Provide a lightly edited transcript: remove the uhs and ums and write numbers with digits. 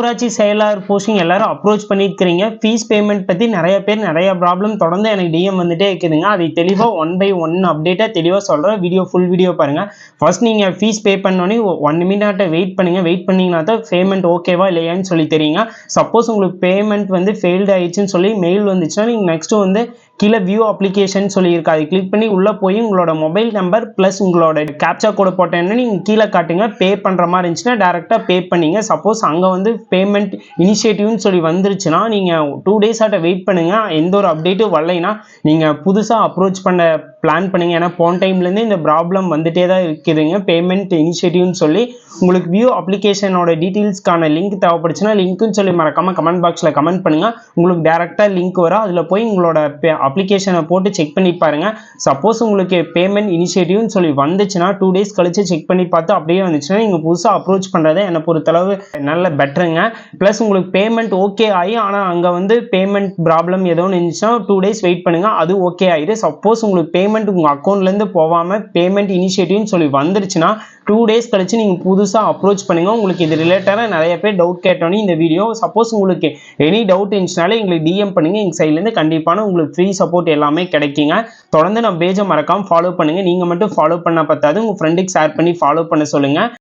ஊராட்சி செயலாளர் போஸ்டிங் எல்லாரும் அப்ரோச் பண்ணியிருக்கிறீங்க. ஃபீஸ் பேமெண்ட் பற்றி நிறைய பேர் நிறைய ப்ராப்ளம் தொடர்ந்து எனக்கு டிஎம் வந்துட்டே இருக்குதுங்க. அதை தெளிவாக 1 by 1 அப்டேட்டாக தெளிவாக சொல்கிறேன். ஃபுல் வீடியோ பாருங்கள். ஃபர்ஸ்ட் நீங்கள் ஃபீஸ் பே பண்ணோன்னே 1 மினிட் வெயிட் பண்ணுங்கள். வெயிட் பண்ணிங்கன்னா தான் பேமெண்ட் ஓகேவா இல்லையான்னு சொல்லி தெரியுங்க. சப்போஸ் உங்களுக்கு பேமெண்ட் வந்து ஃபெயில்டு ஆயிடுச்சுன்னு சொல்லி மெயில் வந்துச்சுன்னா நீங்கள் நெக்ஸ்ட் வந்து கீழே வியூ அப்ளிகேஷன் சொல்லியிருக்கு. அதை கிளிக் பண்ணி உள்ளே போய் உங்களோட மொபைல் நம்பர் ப்ளஸ் உங்களோட கேப்சா கோடு போட்டேன்னு நீங்கள் கீழே காட்டுங்க. பே பண்ணுற மாதிரி இருந்துச்சுன்னா டேரெக்டாக பே பண்ணிங்க. சப்போஸ் அங்கே வந்து பேமெண்ட் இனிஷியேட்டிவ்னு சொல்லி வந்துருச்சுன்னா நீங்கள் 2 days வெயிட் பண்ணுங்கள். எந்த ஒரு அப்டேட்டும் வரலைன்னா நீங்கள் புதுசாக அப்ரோச் பண்ண பிளான் பண்ணுங்கள். ஏன்னா போன டைம்லேருந்து இந்த ப்ராப்ளம் வந்துட்டே தான் இருக்குதுங்க. பேமெண்ட் இனிஷியேட்டிவ்னு சொல்லி உங்களுக்கு வியூ அப்ளிகேஷனோட டீட்டெயில்ஸ்க்கான லிங்க் தேவைப்படுச்சுன்னா லிங்க்குன்னு சொல்லி மறக்காமல் கமெண்ட் பாக்ஸில் கமெண்ட் பண்ணுங்கள். உங்களுக்கு டேரெக்டாக லிங்க் வரும். அதில் போய் உங்களோட அப்ளிகேஷனை போட்டு செக் பண்ணி பாருங்கள். சப்போஸ் உங்களுக்கு பேமெண்ட் இனிஷியேட்டிவ்னு சொல்லி வந்துச்சுன்னா 2 days கழிச்சு செக் பண்ணி பார்த்து அப்படியே வந்துச்சுன்னா நீங்கள் புதுசாக அப்ரோச் பண்ணுறதை என்னை பொறுத்தளவு நல்ல பெட்டருங்க. ப்ளஸ் உங்களுக்கு பேமெண்ட் ஓகே ஆகி ஆனால் அங்கே வந்து பேமெண்ட் ப்ராப்ளம் ஏதோ இருந்துச்சுன்னா 2 days வெயிட் பண்ணுங்கள். அது ஓகே ஆகிடு. சப்போஸ் உங்களுக்கு பேமெண்ட் உங்கள் அக்கௌண்ட்லேருந்து போகாமல் பேமெண்ட் இனிஷியேட்டிவ்னு சொல்லி வந்துருச்சுன்னா 2 days கழிச்சு நீங்கள் புதுசாக அப்ரோச் பண்ணுங்கள். உங்களுக்கு இது ரிலேட்டடாக நிறைய பேர் டவுட் கேட்டோன்னே இந்த வீடியோ சப்போஸ் உங்களுக்கு எனி டவுட் இருந்துச்சுனாலே எங்களுக்கு டிஎம் பண்ணுங்கள். எங்கள் சைட்லேருந்து கண்டிப்பான உங்களுக்கு ஃப்ரீ சப்போர்ட் எல்லாமே கிடைக்குங்க. தொடர்ந்து நம்ம பேஜை மறக்காமல் ஃபாலோ பண்ணுங்கள். நீங்கள் மட்டும் ஃபாலோ பண்ண பத்தாது, உங்கள் ஃப்ரெண்டுக்கு ஷேர் பண்ணி ஃபாலோ பண்ண சொல்லுங்கள்.